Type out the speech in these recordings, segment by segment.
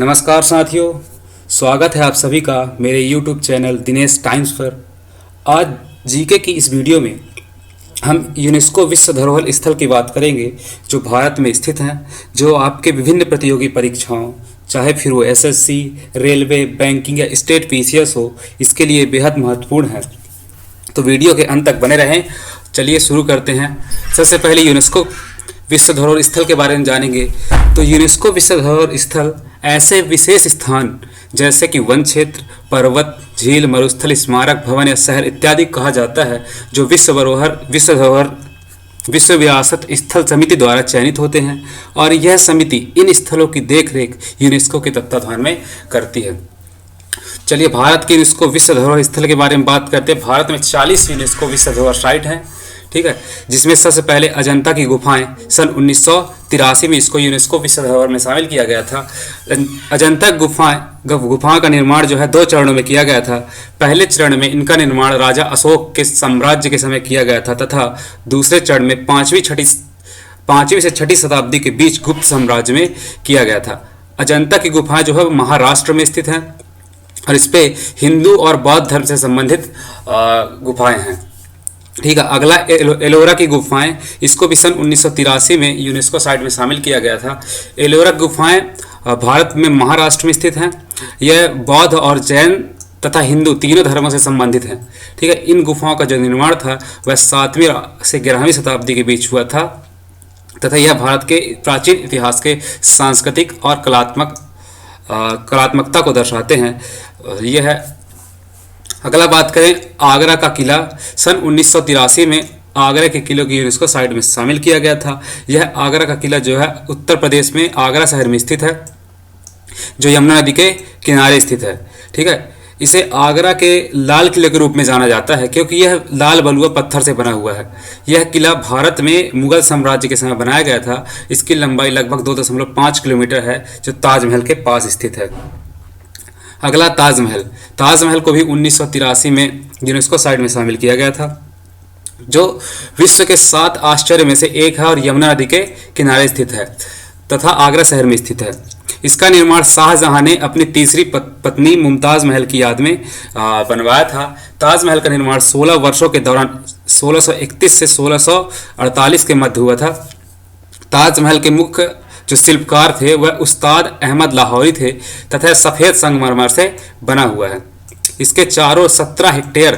नमस्कार साथियों, स्वागत है आप सभी का मेरे YouTube चैनल दिनेश टाइम्स पर। आज जीके की इस वीडियो में हम यूनेस्को विश्व धरोहर स्थल की बात करेंगे जो भारत में स्थित हैं, जो आपके विभिन्न प्रतियोगी परीक्षाओं, चाहे फिर वो एसएससी, रेलवे, बैंकिंग या स्टेट पीसीएस हो, इसके लिए बेहद महत्वपूर्ण है। तो वीडियो के अंत तक बने रहें। चलिए शुरू करते हैं। सबसे पहले यूनेस्को विश्व धरोहर स्थल के बारे में जानेंगे। तो यूनेस्को विश्व धरोहर स्थल ऐसे विशेष स्थान जैसे कि वन क्षेत्र, पर्वत, झील, मरुस्थल, स्मारक, भवन या शहर इत्यादि कहा जाता है, जो विश्व विरासत स्थल समिति द्वारा चयनित होते हैं और यह समिति इन स्थलों की देखरेख यूनेस्को के तत्वाधान में करती है। चलिए भारत के यूनेस्को विश्व धरोहर स्थल के बारे में बात करते हैं। भारत में 40 यूनेस्को विश्व धरोहर साइट हैं, ठीक है, जिसमें सबसे पहले अजंता की गुफाएं सन 1983 में इसको यूनेस्को विश्व धरोहर में शामिल किया गया था। अजंता गुफाओं का निर्माण जो है 2 चरणों में किया गया था। पहले चरण में इनका निर्माण राजा अशोक के साम्राज्य के समय किया गया था तथा दूसरे चरण में 5वीं से 6वीं शताब्दी के बीच गुप्त साम्राज्य में किया गया था। अजंता की गुफाएं जो है महाराष्ट्र में स्थित हैं और इस पे हिंदू और बौद्ध धर्म से संबंधित गुफाएं हैं, ठीक है। अगला एलोरा की गुफाएं, इसको भी सन 1983 में यूनेस्को साइट में शामिल किया गया था। एलोरा गुफाएं भारत में महाराष्ट्र में स्थित हैं। यह बौद्ध और जैन तथा हिंदू तीनों धर्मों से संबंधित हैं, ठीक है। इन गुफाओं का जो निर्माण था वह 7वीं से 11वीं शताब्दी के बीच हुआ था तथा यह भारत के प्राचीन इतिहास के सांस्कृतिक और कलात्मकता को दर्शाते हैं। यह है। अगला बात करें आगरा का किला, सन 1983 में आगरा के किले की यूनेस्को साइट में शामिल किया गया था। यह आगरा का किला जो है उत्तर प्रदेश में आगरा शहर में स्थित है, जो यमुना नदी के किनारे स्थित है, ठीक है। इसे आगरा के लाल किले के रूप में जाना जाता है क्योंकि यह लाल बलुआ पत्थर से बना हुआ है। यह किला भारत में मुगल साम्राज्य के समय बनाया गया था। इसकी लंबाई लगभग 2.5 किलोमीटर है, जो ताजमहल के पास स्थित है। अगला ताजमहल। ताजमहल को भी 1983 में यूनेस्को साइट में शामिल किया गया था, जो विश्व के 7 आश्चर्य में से एक है और यमुना नदी के किनारे स्थित है तथा आगरा शहर में स्थित है। इसका निर्माण शाहजहां ने अपनी तीसरी पत्नी मुमताज़ महल की याद में बनवाया था। ताजमहल का निर्माण 16 वर्षों के दौरान 1631 से 1648 के मध्य हुआ था। ताजमहल के मुख्य जो शिल्पकार थे वह उस्ताद अहमद लाहौरी थे तथा सफ़ेद संगमरमर से बना हुआ है। इसके चारों 17 हेक्टेयर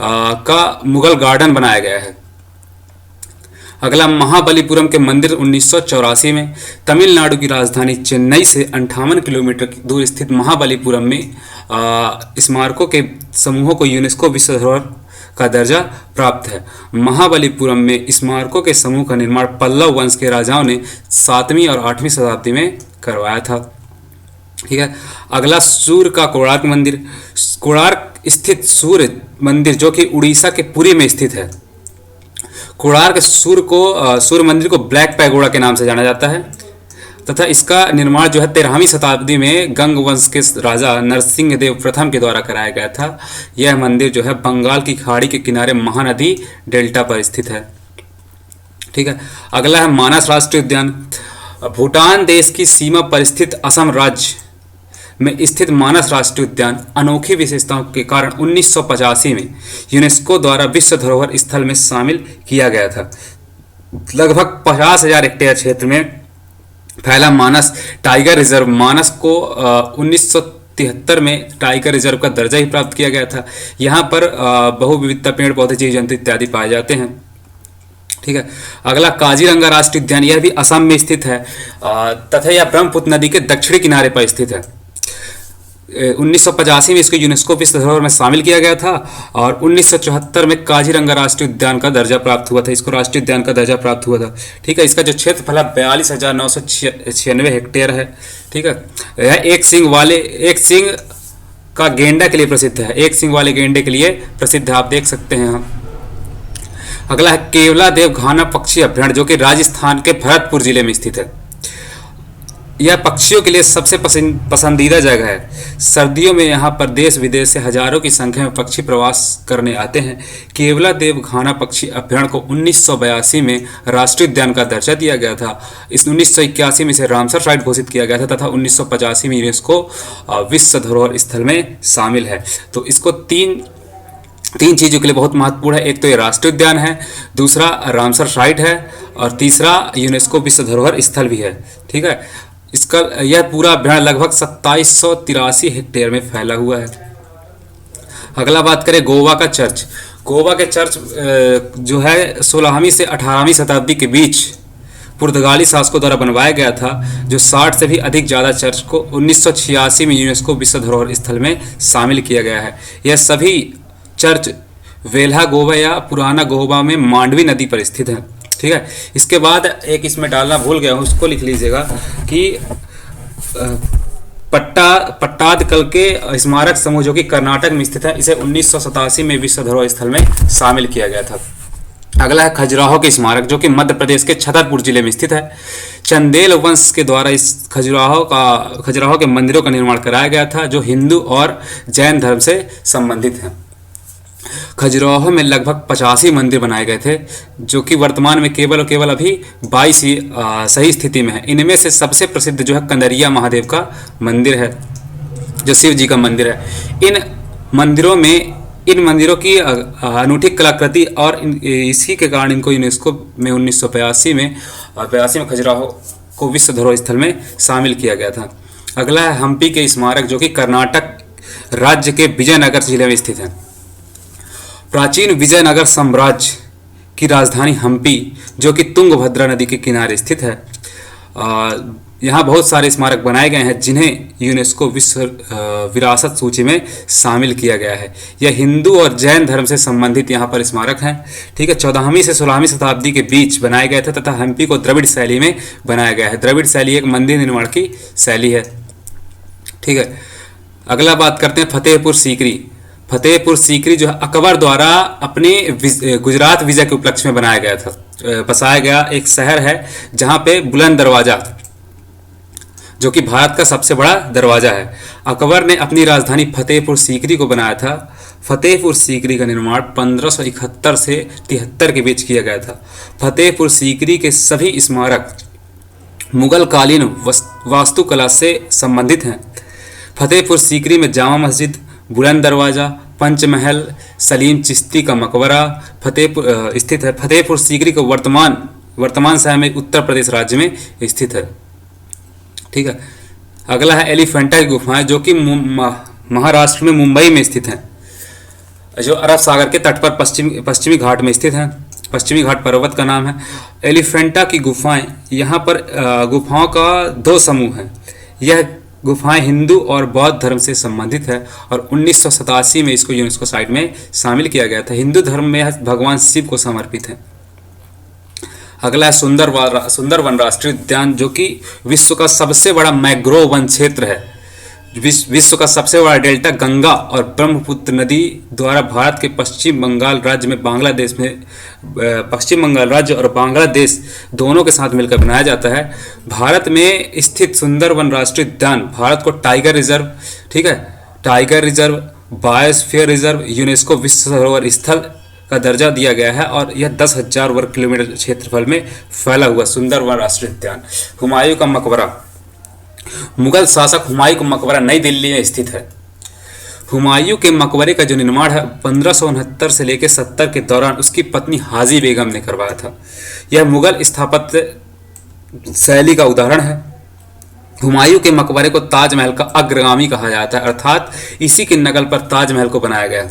का मुगल गार्डन बनाया गया है। अगला महाबलीपुरम के मंदिर 1984 में तमिलनाडु की राजधानी चेन्नई से 58 किलोमीटर दूर स्थित महाबलीपुरम में स्मारकों के समूहों को यूनेस्को विश्व धरोहर का दर्जा प्राप्त है। महाबलीपुरम में स्मारकों के समूह का निर्माण पल्लव वंश के राजाओं ने 7वीं और 8वीं शताब्दी में करवाया था, ठीक है। अगला सूर्य का कोणार्क मंदिर। कोणार्क स्थित सूर्य मंदिर जो कि उड़ीसा के पुरी में स्थित है। कोणार्क सूर्य मंदिर को ब्लैक पैगोडा के नाम से जाना जाता है तथा इसका निर्माण जो है 13वीं शताब्दी में गंग वंश के राजा नरसिंह देव प्रथम के द्वारा कराया गया था। यह मंदिर जो है बंगाल की खाड़ी के किनारे महानदी डेल्टा पर स्थित है, ठीक है। अगला है मानस राष्ट्रीय उद्यान। भूटान देश की सीमा पर स्थित असम राज्य में स्थित मानस राष्ट्रीय उद्यान अनोखी विशेषताओं के कारण 1985 में यूनेस्को द्वारा विश्व धरोहर स्थल में शामिल किया गया था। लगभग 50,000 हेक्टेयर क्षेत्र में फैला मानस टाइगर रिजर्व, मानस को 1973 में टाइगर रिजर्व का दर्जा ही प्राप्त किया गया था। यहाँ पर बहुविविधता, पेड़ पौधे, जीव जंतु इत्यादि पाए जाते हैं, ठीक है। अगला काजीरंगा राष्ट्रीय उद्यान, यह भी असम में स्थित है तथा यह ब्रह्मपुत्र नदी के दक्षिणी किनारे पर स्थित है। 1985 में इसको यूनेस्को विश्व धरोहर में शामिल किया गया था और 1974 में काजीरंगा राष्ट्रीय उद्यान का दर्जा प्राप्त हुआ था। इसको राष्ट्रीय उद्यान का दर्जा प्राप्त हुआ था, ठीक है। इसका जो क्षेत्रफल है 42,996 हेक्टेयर है, ठीक है। यह एक सिंग का गेंडा के लिए प्रसिद्ध है। एक सिंग वाले गेंडे के लिए प्रसिद्ध है, आप देख सकते हैं यहाँ। अगला है केवला देव घाना पक्षी अभ्यारण्य, जो कि राजस्थान के भरतपुर जिले में स्थित है। यह पक्षियों के लिए सबसे पसंदीदा जगह है। सर्दियों में यहाँ पर देश विदेश से हजारों की संख्या में पक्षी प्रवास करने आते हैं। केवला देव घाना पक्षी अभ्यारण्य को 1982 में राष्ट्रीय उद्यान का दर्जा दिया गया था। इस 1981 में इसे रामसर साइट घोषित किया गया था तथा 1985 में यूनेस्को विश्व धरोहर स्थल में शामिल है। तो इसको तीन चीज़ों के लिए बहुत महत्वपूर्ण है। एक तो ये राष्ट्रीय उद्यान है, दूसरा रामसर साइट है और तीसरा यूनेस्को विश्व धरोहर स्थल भी है। ठीक है, इसका यह पूरा अभ्यारण्य लगभग 2783 हेक्टेयर में फैला हुआ है। अगला बात करें गोवा का चर्च। गोवा के चर्च जो है 16वीं से 18वीं शताब्दी के बीच पुर्तगाली शासकों द्वारा बनवाया गया था, जो 60 से भी अधिक ज़्यादा चर्च को 1986 में यूनेस्को विश्व धरोहर स्थल में शामिल किया गया है। यह सभी चर्च वेल्हा गोवा या पुराना गोवा में मांडवी नदी पर स्थित है। ठीक है, इसके बाद एक इसमें डालना भूल गया हूँ, उसको लिख लीजिएगा कि पट्टादकल के स्मारक समूह जो कि कर्नाटक में स्थित है, इसे 1987 में विश्व धरोहर स्थल में शामिल किया गया था। अगला है खजुराहो के स्मारक, जो कि मध्य प्रदेश के छतरपुर जिले में स्थित है। चंदेल वंश के द्वारा इस खजुराहो के मंदिरों का निर्माण कराया गया था, जो हिंदू और जैन धर्म से संबंधित हैं। खजुराहो में लगभग 85 मंदिर बनाए गए थे, जो कि वर्तमान में केवल अभी 22 ही सही स्थिति में है। इनमें से सबसे प्रसिद्ध जो है कंदरिया महादेव का मंदिर है, जो शिव जी का मंदिर है। इन मंदिरों की अनूठी कलाकृति और इसी के कारण इनको यूनेस्को में 1982 में खजुराहो को विश्व धरोहर स्थल में शामिल किया गया था। अगला है हम्पी के स्मारक, जो कि कर्नाटक राज्य के विजयनगर जिले में स्थित है। प्राचीन विजयनगर साम्राज्य की राजधानी हम्पी, जो कि तुंगभद्रा नदी के किनारे स्थित है, यहाँ बहुत सारे स्मारक बनाए गए हैं, जिन्हें यूनेस्को विश्व विरासत सूची में शामिल किया गया है। यह हिंदू और जैन धर्म से संबंधित यहाँ पर स्मारक हैं। ठीक है, 14वीं से 16वीं शताब्दी के बीच बनाए गए थे तथा हम्पी को द्रविड़ शैली में बनाया गया है। द्रविड़ शैली एक मंदिर निर्माण की शैली है। ठीक है, अगला बात करते हैं फतेहपुर सीकरी। फतेहपुर सीकरी जो है अकबर द्वारा अपने गुजरात विजय के उपलक्ष्य में बसाया गया एक शहर है, जहाँ पे बुलंद दरवाजा, जो कि भारत का सबसे बड़ा दरवाजा है, अकबर ने अपनी राजधानी फतेहपुर सीकरी को बनाया था। फतेहपुर सीकरी का निर्माण 1571 से 73 के बीच किया गया था। फतेहपुर सीकरी के सभी स्मारक मुगल कालीन वास्तुकला से संबंधित हैं। फतेहपुर सीकरी में जामा मस्जिद, बुलंद दरवाजा, पंचमहल, सलीम चिश्ती का मकबरा स्थित है। फतेहपुर सीकरी को वर्तमान समय में उत्तर प्रदेश राज्य में स्थित है। ठीक है, अगला है एलिफेंटा की गुफाएं, जो कि महाराष्ट्र में मुंबई में स्थित हैं, जो अरब सागर के तट पर पश्चिमी घाट में स्थित हैं। पश्चिमी घाट पर्वत का नाम है। एलिफेंटा की गुफाएं, यहाँ पर गुफाओं का 2 समूह हैं। यह गुफाएं हिंदू और बौद्ध धर्म से संबंधित है और 1987 में इसको यूनेस्को साइट में शामिल किया गया था। हिंदू धर्म में भगवान शिव को समर्पित है। अगला है सुंदरवन राष्ट्रीय उद्यान, जो कि विश्व का सबसे बड़ा मैंग्रोव वन क्षेत्र है। विश्व का सबसे बड़ा डेल्टा गंगा और ब्रह्मपुत्र नदी द्वारा भारत के पश्चिम बंगाल राज्य और बांग्लादेश दोनों के साथ मिलकर बनाया जाता है। भारत में स्थित सुंदरवन राष्ट्रीय उद्यान भारत को tiger reserve, biosphere reserve, UNESCO विश्व धरोहर स्थल का दर्जा दिया गया है और यह 10,000 वर्ग किलोमीटर क्षेत्रफल में फैला हुआ सुंदरवन राष्ट्रीय उद्यान। हुमायूं का मकबरा, मुगल शासक हुमायूं का मकबरा नई दिल्ली में स्थित है। हुमायूं के मकबरे का जो निर्माण है 1569 से लेकर 70 के दौरान उसकी पत्नी हाजी बेगम ने करवाया था। यह मुगल स्थापत्य शैली का उदाहरण है। हुमायूं के मकबरे को ताजमहल का अग्रगामी कहा जाता है, अर्थात इसी की नकल पर ताजमहल को बनाया गया।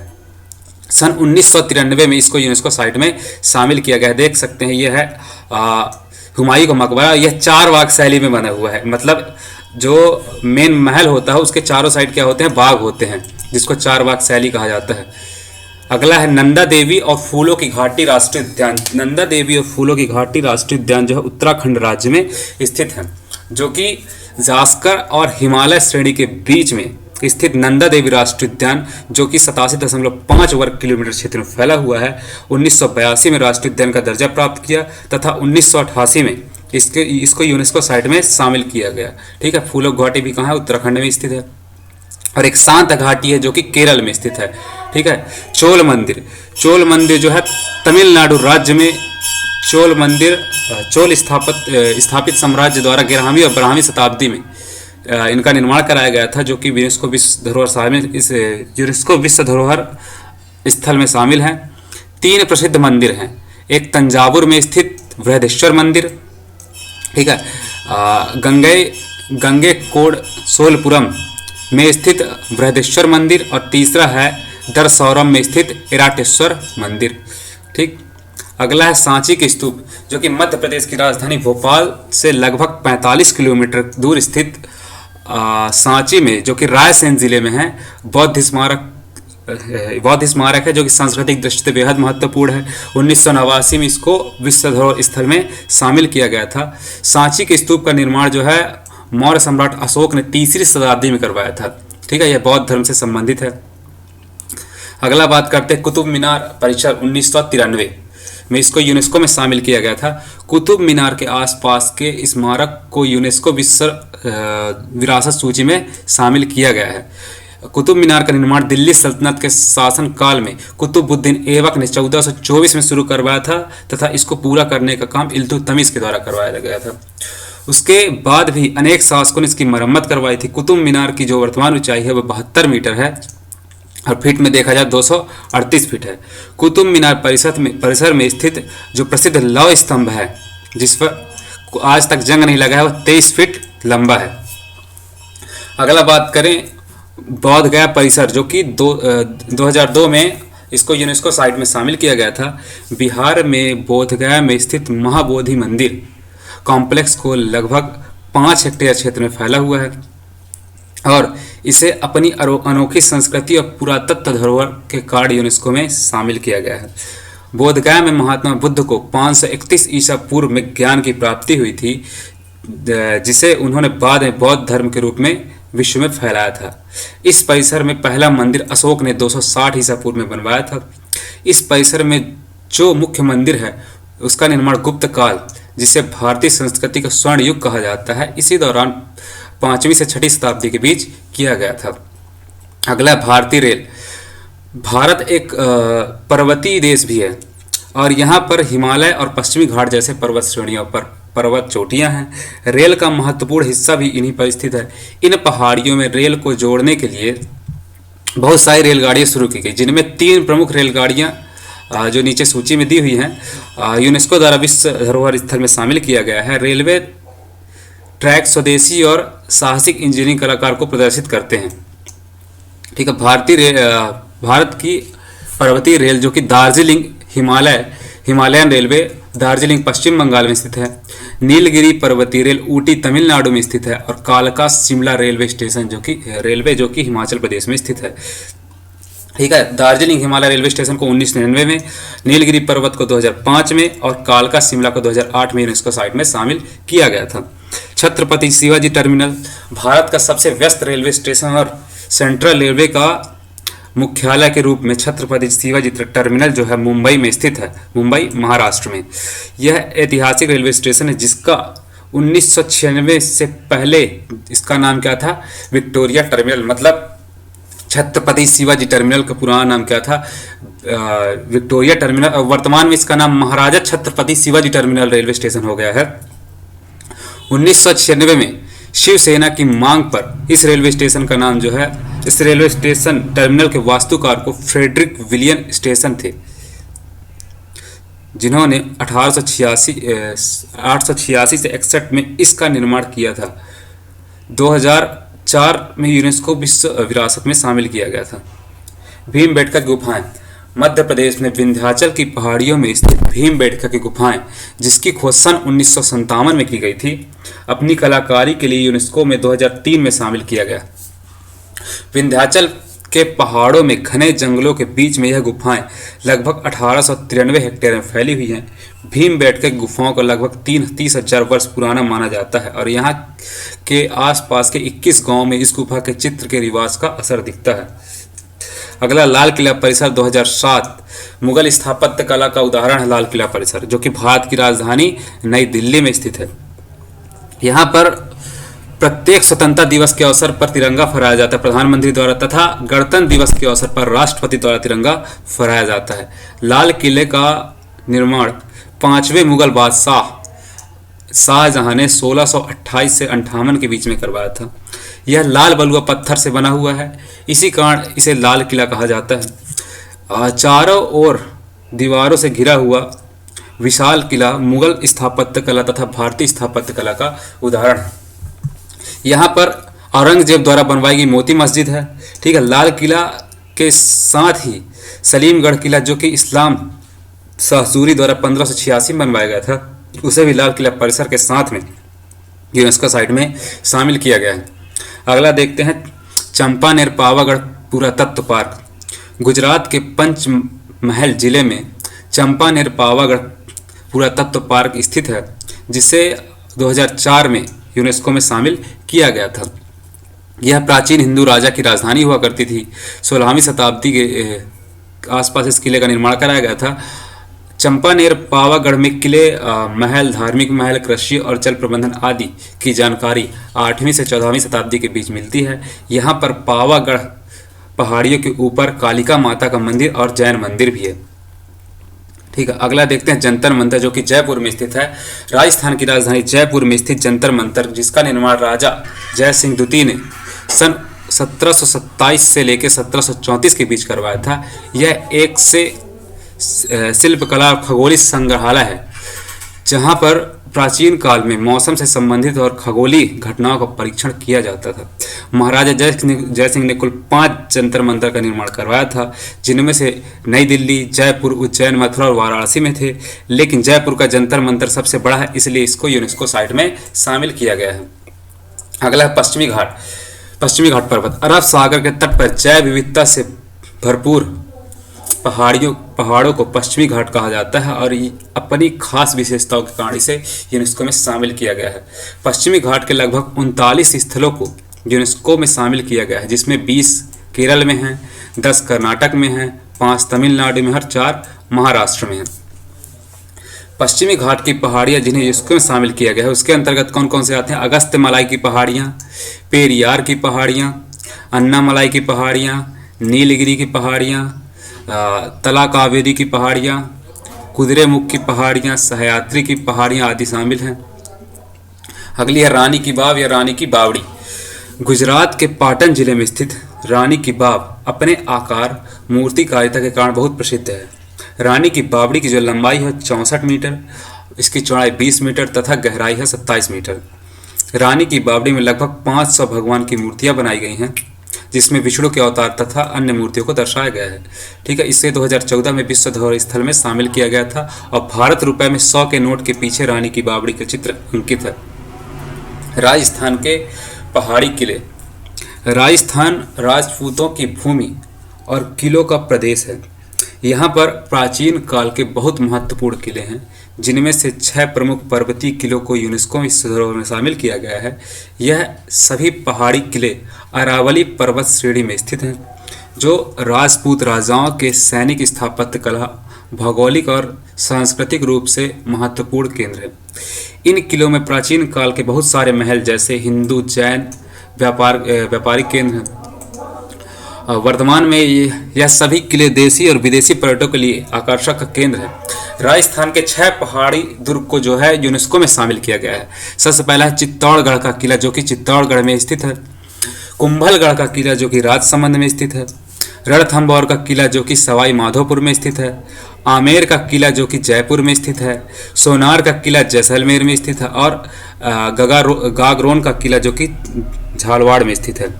सन 1993 में इसको यूनेस्को साइट में शामिल किया गया। देख सकते हैं, यह है हुमायूं का मकबरा। यह 4 बाग शैली में बना हुआ है, मतलब जो मेन महल होता है उसके चारों साइड क्या होते हैं, बाग होते हैं, जिसको 4 बाग शैली कहा जाता है। अगला है नंदा देवी और फूलों की घाटी राष्ट्रीय उद्यान। नंदा देवी और फूलों की घाटी राष्ट्रीय उद्यान जो है उत्तराखंड राज्य में स्थित है, जो कि जास्कर और हिमालय श्रेणी के बीच में स्थित नंदा देवी राष्ट्रीय उद्यान, जो कि 87.5 वर्ग किलोमीटर क्षेत्र में फैला हुआ है, 1982 में राष्ट्रीय उद्यान का दर्जा प्राप्त किया तथा 1988 में इसको यूनेस्को साइट में शामिल किया गया। ठीक है, फूलों घाटी भी कहाँ है? उत्तराखंड में स्थित है। और एक शांत घाटी है जो कि केरल में स्थित है। ठीक है, चोल मंदिर। चोल मंदिर जो है तमिलनाडु राज्य में चोल मंदिर चोल स्थापित साम्राज्य द्वारा 11वीं और 12वीं शताब्दी में इनका निर्माण कराया गया था, जो कि यूनेस्को विश्व धरोहर शामिल इस यूनेस्को विश्व धरोहर स्थल में शामिल है। 3 प्रसिद्ध मंदिर हैं। एक तंजावुर में स्थित बृहदेश्वर मंदिर, ठीक है, गंगे कोड सोलपुरम में स्थित बृहदेश्वर मंदिर, और तीसरा है दरसौरम में स्थित इराटेश्वर मंदिर। ठीक, अगला है सांची के स्तूप, जो कि मध्य प्रदेश की राजधानी भोपाल से लगभग 45 किलोमीटर दूर स्थित सांची में, जो कि रायसेन जिले में है, बौद्ध स्मारक है, जो कि सांस्कृतिक दृष्टि से बेहद महत्वपूर्ण है। 1989 में इसको विश्व धरोहर स्थल में शामिल किया गया था। सांची के स्तूप का निर्माण जो है मौर्य सम्राट अशोक ने 3री शताब्दी में करवाया था। ठीक है, यह बौद्ध धर्म से संबंधित है। अगला बात करते हैं कुतुब मीनार परिसर 1993 में, इसको यूनेस्को में शामिल किया गया था। कुतुब मीनार के आसपास के स्मारक को यूनेस्को विश्व विरासत सूची में शामिल किया गया है। कुतुब मीनार का निर्माण दिल्ली सल्तनत के शासन काल में कुतुबुद्दीन ऐबक ने 1424 में शुरू करवाया था, तथा इसको पूरा करने का काम इल्तुतमिश के द्वारा करवाया गया था। उसके बाद भी अनेक शासकों ने इसकी मरम्मत करवाई थी। कुतुब मीनार की जो वर्तमान ऊंचाई है वह 72 मीटर है, और फीट में देखा जाए 238 फीट है। कुतुब मीनार परिसर में स्थित जो प्रसिद्ध लौह स्तंभ है, जिस पर आज तक जंग नहीं लगा है, वह 23 फीट लंबा है। अगला बात करें बौद्ध गया परिसर, जो कि 2002 में इसको यूनेस्को साइट में शामिल किया गया था। बिहार में बोध गया में स्थित महाबोधि मंदिर कॉम्प्लेक्स को लगभग 5 हेक्टेयर क्षेत्र में फैला हुआ है, और इसे अपनी अनोखी संस्कृति और पुरातत्व धरोहर के कार्ड यूनेस्को में शामिल किया गया है। बोधगया में महात्मा बुद्ध को 531 ईसा पूर्व में ज्ञान की प्राप्ति हुई थी, जिसे उन्होंने बाद में बौद्ध धर्म के रूप में विश्व में फैलाया था। इस परिसर में पहला मंदिर अशोक ने 260 ईसा पूर्व में बनवाया था। इस परिसर में जो मुख्य मंदिर है उसका निर्माण गुप्त काल, जिसे भारतीय संस्कृति का स्वर्ण युग कहा जाता है, इसी दौरान 5वीं से 6वीं शताब्दी के बीच किया गया था। अगला भारतीय रेल। भारत एक पर्वतीय देश भी है, और यहाँ पर हिमालय और पश्चिमी घाट जैसे पर्वत श्रेणियों पर पर्वत चोटियाँ हैं। रेल का महत्वपूर्ण हिस्सा भी इन्हीं पर स्थित है। इन पहाड़ियों में रेल को जोड़ने के लिए बहुत सारी रेलगाड़ियाँ शुरू की गई, जिनमें 3 प्रमुख रेलगाड़ियाँ जो नीचे सूची में दी हुई हैं यूनेस्को द्वारा विश्व धरोहर स्थल में शामिल किया गया है। रेलवे ट्रैक स्वदेशी और साहसिक इंजीनियरिंग कलाकार को प्रदर्शित करते हैं। ठीक है, भारत की पर्वतीय रेल, जो कि दार्जिलिंग हिमालयन रेलवे दार्जिलिंग पश्चिम बंगाल में स्थित है। नीलगिरी पर्वतीय रेल ऊटी तमिलनाडु में स्थित है, और कालका शिमला रेलवे स्टेशन जो कि हिमाचल प्रदेश में स्थित है। ठीक है, दार्जिलिंग हिमालय रेलवे स्टेशन को 1999 में, नीलगिरी पर्वत को 2005 में, और कालका शिमला को 2008 में यूनेस्को साइट में शामिल किया गया था। छत्रपति शिवाजी टर्मिनल भारत का सबसे व्यस्त रेलवे स्टेशन और सेंट्रल रेलवे का मुख्यालय के रूप में छत्रपति शिवाजी टर्मिनल जो है मुंबई में स्थित है, मुंबई महाराष्ट्र में। यह ऐतिहासिक रेलवे स्टेशन है, जिसका 1996 से पहले इसका नाम क्या था? Victoria terminal. मतलब छत्रपति शिवाजी टर्मिनल का पुराना नाम क्या था? विक्टोरिया टर्मिनल, और वर्तमान में इसका नाम Maharaja Chhatrapati Shivaji terminal railway station हो गया है। 1996 में शिवसेना की मांग पर इस रेलवे स्टेशन का नाम जो है, इस रेलवे स्टेशन टर्मिनल के वास्तुकार को फ्रेडरिक विलियम स्टेशन थे, जिन्होंने 886 से 61 में इसका निर्माण किया था। 2004 में यूनेस्को विश्व विरासत में शामिल किया गया था। भीमबेटका गुफाएं मध्य प्रदेश में विंध्याचल की पहाड़ियों में स्थित भीमबेटका की गुफाएं, जिसकी खोज सन 1957 में की गई थी, अपनी कलाकारी के लिए यूनेस्को में 2003 में शामिल किया गया। विंध्याचल के पहाड़ों में घने जंगलों के बीच में यह गुफाएं लगभग 1893 हेक्टेयर में फैली हुई हैं। भीमबेटका की गुफाओं को लगभग 30,000 वर्ष पुराना माना जाता है, और यहाँ के आसपास के 21 गांवों में इस गुफा के चित्र के रिवाज का असर दिखता है। अगला लाल किला परिसर 2007 मुगल स्थापत्य कला का उदाहरण है। लाल किला परिसर जो कि भारत की राजधानी नई दिल्ली में स्थित है। यहाँ पर प्रत्येक स्वतंत्रता दिवस के अवसर पर तिरंगा फहराया जाता है प्रधानमंत्री द्वारा, तथा गणतंत्र दिवस के अवसर पर राष्ट्रपति द्वारा तिरंगा फहराया जाता है। लाल किले का निर्माण 5वें मुगल बादशाह शाहजहां ने 1628 से 58 के बीच में करवाया था। यह लाल बलुआ पत्थर से बना हुआ है, इसी कारण इसे लाल किला कहा जाता है। चारों ओर दीवारों से घिरा हुआ विशाल किला मुगल स्थापत्य कला तथा भारतीय स्थापत्य कला का उदाहरण है। यहाँ पर औरंगजेब द्वारा बनवाई गई मोती मस्जिद है। ठीक है, लाल किला के साथ ही सलीमगढ़ किला जो कि इस्लाम शाह सूरी द्वारा 1586 में बनवाया गया था, उसे भी लाल किला परिसर के साथ में यूनेस्को साइट में शामिल किया गया है। अगला देखते हैं चंपानेर पावागढ़ पुरातत्व पार्क। गुजरात के पंचमहल जिले में चंपानेर पावागढ़ पुरातत्व पार्क स्थित है, जिसे 2004 में यूनेस्को में शामिल किया गया था। यह प्राचीन हिंदू राजा की राजधानी हुआ करती थी। 16वीं शताब्दी के आसपास इस किले का निर्माण कराया गया था। चंपानेर पावागढ़ में किले, महल, धार्मिक महल, कृषि और जल प्रबंधन आदि की जानकारी 8वीं से 14वीं शताब्दी के बीच मिलती है। यहाँ पर पावागढ़ पहाड़ियों के ऊपर कालिका माता का मंदिर और जैन मंदिर भी है। ठीक है, अगला देखते हैं जंतर मंतर जो कि जयपुर में स्थित है। राजस्थान की राजधानी जयपुर में स्थित जंतर मंतर, जिसका निर्माण राजा जय सिंह द्वितीय ने सन 1727 से लेकर 1734 के बीच करवाया था। यह एक से शिल्पकला और खगोलीय संग्रहालय है, जहां पर प्राचीन काल में मौसम से संबंधित और खगोलीय घटनाओं का परीक्षण किया जाता था। महाराजा जय सिंह ने कुल 5 जंतर मंतर का निर्माण करवाया था, जिनमें से नई दिल्ली, जयपुर, उज्जैन, मथुरा और वाराणसी में थे। लेकिन जयपुर का जंतर मंतर सबसे बड़ा है, इसलिए इसको यूनेस्को साइट में शामिल किया गया है। अगला है पश्चिमी घाट। पश्चिमी घाट पर्वत अरब सागर के तट पर जैव विविधता से भरपूर पहाड़ों को पश्चिमी घाट कहा जाता है और अपनी खास विशेषताओं के कारण इसे यूनेस्को में शामिल किया गया है। पश्चिमी घाट के लगभग 39 स्थलों को यूनेस्को में शामिल किया गया है, जिसमें 20 केरल में हैं, 10 कर्नाटक में हैं, 5 तमिलनाडु में और 4 महाराष्ट्र में हैं। पश्चिमी घाट की पहाड़ियाँ जिन्हें यूनेस्को में शामिल किया गया है, उसके अंतर्गत कौन कौन से आते हैं? अगस्त्यमलाई की पहाड़ियाँ, पेरियार की पहाड़ियाँ, अन्नामलाई की पहाड़ियाँ, नीलगिरी की पहाड़ियाँ, तला कावेरी की पहाड़ियाँ, कुदिरेमुख की पहाड़ियाँ, सहयात्री की पहाड़ियाँ आदि शामिल हैं। अगली है रानी की बाव या रानी की बावड़ी। गुजरात के पाटन जिले में स्थित रानी की बाव अपने आकार, मूर्तिकारिता के कारण बहुत प्रसिद्ध है। रानी की बावड़ी की जो लंबाई है 64 मीटर, इसकी चौड़ाई 20 मीटर तथा गहराई है 27 मीटर। रानी की बावड़ी में लगभग 500 भगवान की मूर्तियाँ बनाई गई हैं, जिसमें विष्णु के अवतार तथा अन्य मूर्तियों को दर्शाया गया है। ठीक है, इसे 2014 में विश्व धरोहर स्थल में शामिल किया गया था और भारत रुपए में 100 के नोट के पीछे रानी की बावड़ी का चित्र अंकित है। राजस्थान के पहाड़ी किले। राजस्थान राजपूतों की भूमि और किलों का प्रदेश है। यहाँ पर प्राचीन काल के बहुत महत्वपूर्ण किले हैं, जिनमें से 6 प्रमुख पर्वतीय किलों को यूनेस्को विश्व धरोहर में शामिल किया गया है। यह सभी पहाड़ी किले अरावली पर्वत श्रेणी में स्थित हैं, जो राजपूत राजाओं के सैनिक स्थापत्य कला, भौगोलिक और सांस्कृतिक रूप से महत्वपूर्ण केंद्र है। इन किलों में प्राचीन काल के बहुत सारे महल जैसे हिंदू, जैन, व्यापारिक केंद्र हैं। वर्तमान में यह सभी किले देशी और विदेशी पर्यटकों के लिए आकर्षक का केंद्र है। राजस्थान के 6 पहाड़ी दुर्ग को जो है यूनेस्को में शामिल किया गया है। सबसे पहला है चित्तौड़गढ़ का किला, जो कि चित्तौड़गढ़ में स्थित है। कुंभलगढ़ का किला, जो कि राजसमंद में स्थित है। रणथंभौर का किला, जो कि सवाई माधोपुर में स्थित है। आमेर का किला, जो कि जयपुर में स्थित है। सोनार का किला जैसलमेर में स्थित है और गागरोन का किला, जो कि झालवाड़ में स्थित है।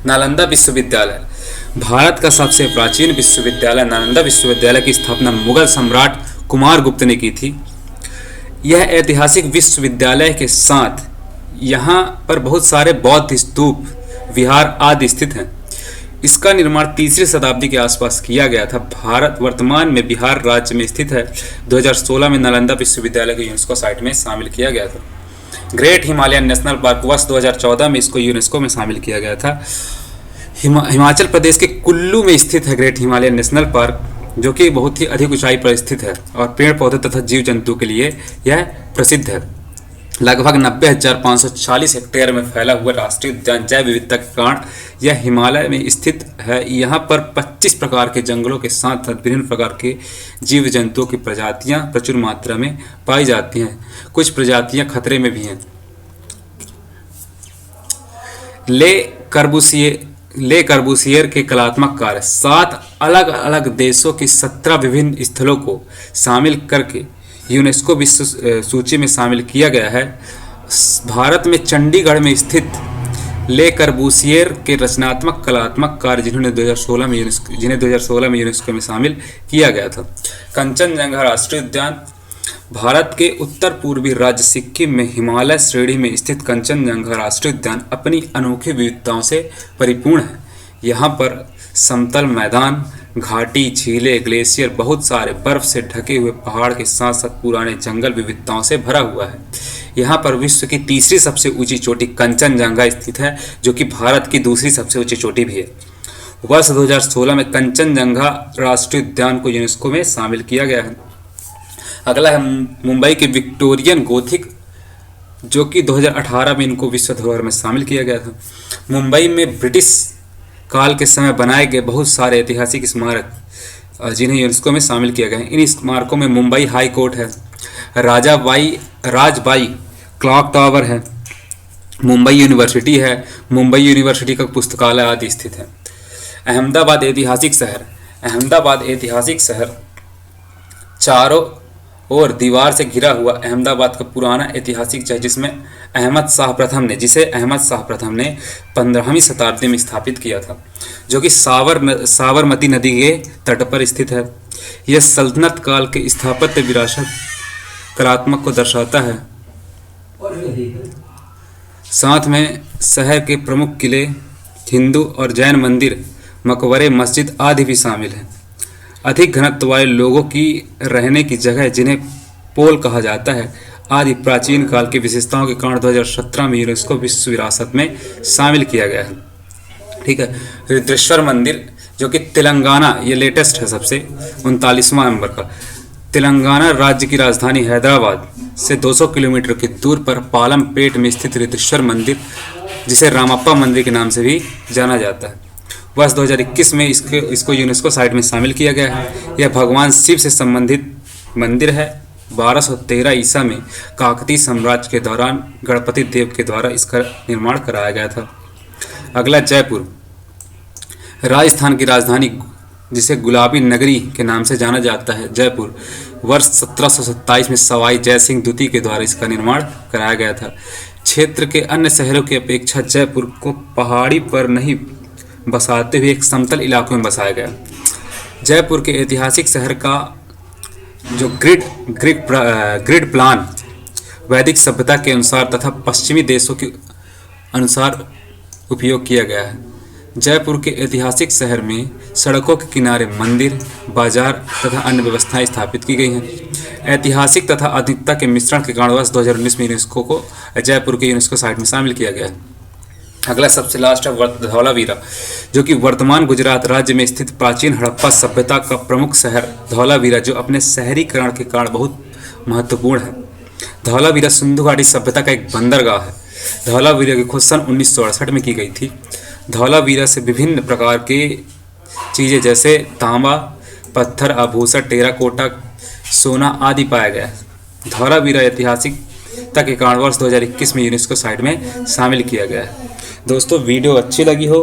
नालंदा विश्वविद्यालय। भारत का सबसे प्राचीन विश्वविद्यालय नालंदा विश्वविद्यालय की स्थापना मुगल सम्राट कुमारगुप्त ने की थी। यह ऐतिहासिक विश्वविद्यालय के साथ यहाँ पर बहुत सारे बौद्ध स्तूप, विहार आदि स्थित हैं। इसका निर्माण 3री शताब्दी के आसपास किया गया था। भारत वर्तमान में बिहार राज्य में स्थित है। 2016 में नालंदा विश्वविद्यालय को यूनेस्को साइट में शामिल किया गया था। ग्रेट हिमालयन नेशनल पार्क वर्ष 2014 में इसको यूनेस्को में शामिल किया गया था। हिमाचल प्रदेश के कुल्लू में स्थित है ग्रेट हिमालयन नेशनल पार्क, जो कि बहुत ही अधिक ऊंचाई पर स्थित है और पेड़ पौधे तथा जीव जंतु के लिए यह प्रसिद्ध है। लगभग 90,540 हेक्टेयर में फैला हुआ राष्ट्रीय उद्यान जैव विविधता के कारण यह हिमालय में स्थित है। यहाँ पर 25 प्रकार के जंगलों के साथ साथ विभिन्न प्रकार के जीव जंतुओं की प्रजातियाँ प्रचुर मात्रा में पाई जाती हैं। कुछ प्रजातियाँ खतरे में भी हैं। ले कर्बूसियर के कलात्मक कार्य 7 अलग अलग देशों की 17 विभिन्न स्थलों को शामिल करके यूनेस्को विश्व सूची में शामिल किया गया है। भारत में चंडीगढ़ में स्थित ले कर्बूसियर के रचनात्मक कलात्मक कार्य जिन्हें 2016 में यूनेस्को में शामिल किया गया था। कंचनजंगा राष्ट्रीय उद्यान भारत के उत्तर पूर्वी राज्य सिक्किम में हिमालय श्रेणी में स्थित कंचनजंगा राष्ट्रीय उद्यान अपनी अनोखी विविधताओं से परिपूर्ण है। यहाँ पर समतल मैदान, घाटी, झीलें, ग्लेशियर, बहुत सारे बर्फ से ढके हुए पहाड़ के साथ साथ पुराने जंगल विविधताओं से भरा हुआ है। यहाँ पर विश्व की तीसरी सबसे ऊंची चोटी कंचनजंगा स्थित है, जो कि भारत की दूसरी सबसे ऊंची चोटी भी है। वर्ष 2016 में कंचनजंगा राष्ट्रीय उद्यान को यूनेस्को में शामिल किया गया है। अगला है मुंबई के विक्टोरियन गोथिक, जो कि 2018 में इनको विश्व धरोहर में शामिल किया गया था। मुंबई में ब्रिटिश काल के समय बनाए गए बहुत सारे ऐतिहासिक स्मारक जिन्हें यूनेस्को में शामिल किया गया है। इन स्मारकों में मुंबई हाई कोर्ट है, राजबाई क्लॉक टावर है, मुंबई यूनिवर्सिटी है, मुंबई यूनिवर्सिटी का पुस्तकालय आदि स्थित है। अहमदाबाद ऐतिहासिक शहर चारों और दीवार से घिरा हुआ अहमदाबाद का पुराना ऐतिहासिक शहर, जिसे अहमद शाह प्रथम ने 15वीं शताब्दी में स्थापित किया था, जो कि साबरमती नदी के तट पर स्थित है। यह सल्तनत काल के स्थापत्य विरासत कलात्मक को दर्शाता है। साथ में शहर के प्रमुख किले, हिंदू और जैन मंदिर, मकबरे, मस्जिद आदि भी शामिल हैं। अधिक घनत्व वाले लोगों की रहने की जगह, जिन्हें पोल कहा जाता है, आदि प्राचीन काल की विशेषताओं के कारण 2017 में यूनेस्को विश्व विरासत में शामिल किया गया है। ठीक है। रुद्रेश्वर मंदिर, जो कि तेलंगाना, ये लेटेस्ट है सबसे 39वां नंबर का, तेलंगाना राज्य की राजधानी हैदराबाद से 200 किलोमीटर की दूर पर पालमपेट में स्थित रुद्रेश्वर मंदिर, जिसे रामप्पा मंदिर के नाम से भी जाना जाता है, वर्ष 2021 में इसको यूनेस्को साइट में शामिल किया गया है। यह भगवान शिव से संबंधित मंदिर है। 1213 ईसा में काकतीय साम्राज्य के दौरान गणपति देव के द्वारा इसका निर्माण कराया गया था। अगला जयपुर, राजस्थान की राजधानी जिसे गुलाबी नगरी के नाम से जाना जाता है। जयपुर वर्ष 1727 में सवाई जयसिंह द्वितीय के द्वारा इसका निर्माण कराया गया था। क्षेत्र के अन्य शहरों की अपेक्षा जयपुर को पहाड़ी पर नहीं बसाते हुए एक समतल इलाकों में बसाया गया। जयपुर के ऐतिहासिक शहर का जो ग्रिड प्लान वैदिक सभ्यता के अनुसार तथा पश्चिमी देशों के अनुसार उपयोग किया गया है। जयपुर के ऐतिहासिक शहर में सड़कों के किनारे मंदिर, बाजार तथा अन्य व्यवस्थाएं स्थापित की गई हैं। ऐतिहासिक तथा आधुनिकता के मिश्रण के कारण वर्ष 2019 में यूनेस्को को जयपुर के यूनेस्को साइट में शामिल किया गया है। अगला सबसे लास्ट है धौलावीरा, जो कि वर्तमान गुजरात राज्य में स्थित प्राचीन हड़प्पा सभ्यता का प्रमुख शहर धौलावीरा, जो अपने शहरीकरण के कारण बहुत महत्वपूर्ण है। धौलावीरा सिंधु घाटी सभ्यता का एक बंदरगाह है। धौलावीरा की खोज सन 1968 में की गई थी। धौलावीरा से विभिन्न प्रकार की चीज़ें जैसे तांबा, पत्थर, आभूषण, टेराकोटा, सोना आदि पाया गया है। धौलावीरा ऐतिहासिकता के कारण वर्ष 2021 में यूनेस्को साइट में शामिल किया गया है। दोस्तों, वीडियो अच्छी लगी हो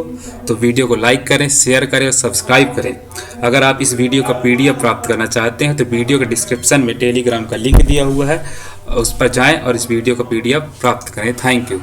तो वीडियो को लाइक करें, शेयर करें और सब्सक्राइब करें। अगर आप इस वीडियो का PDF प्राप्त करना चाहते हैं तो वीडियो के डिस्क्रिप्शन में टेलीग्राम का लिंक दिया हुआ है, उस पर जाएं और इस वीडियो का PDF प्राप्त करें। Thank you.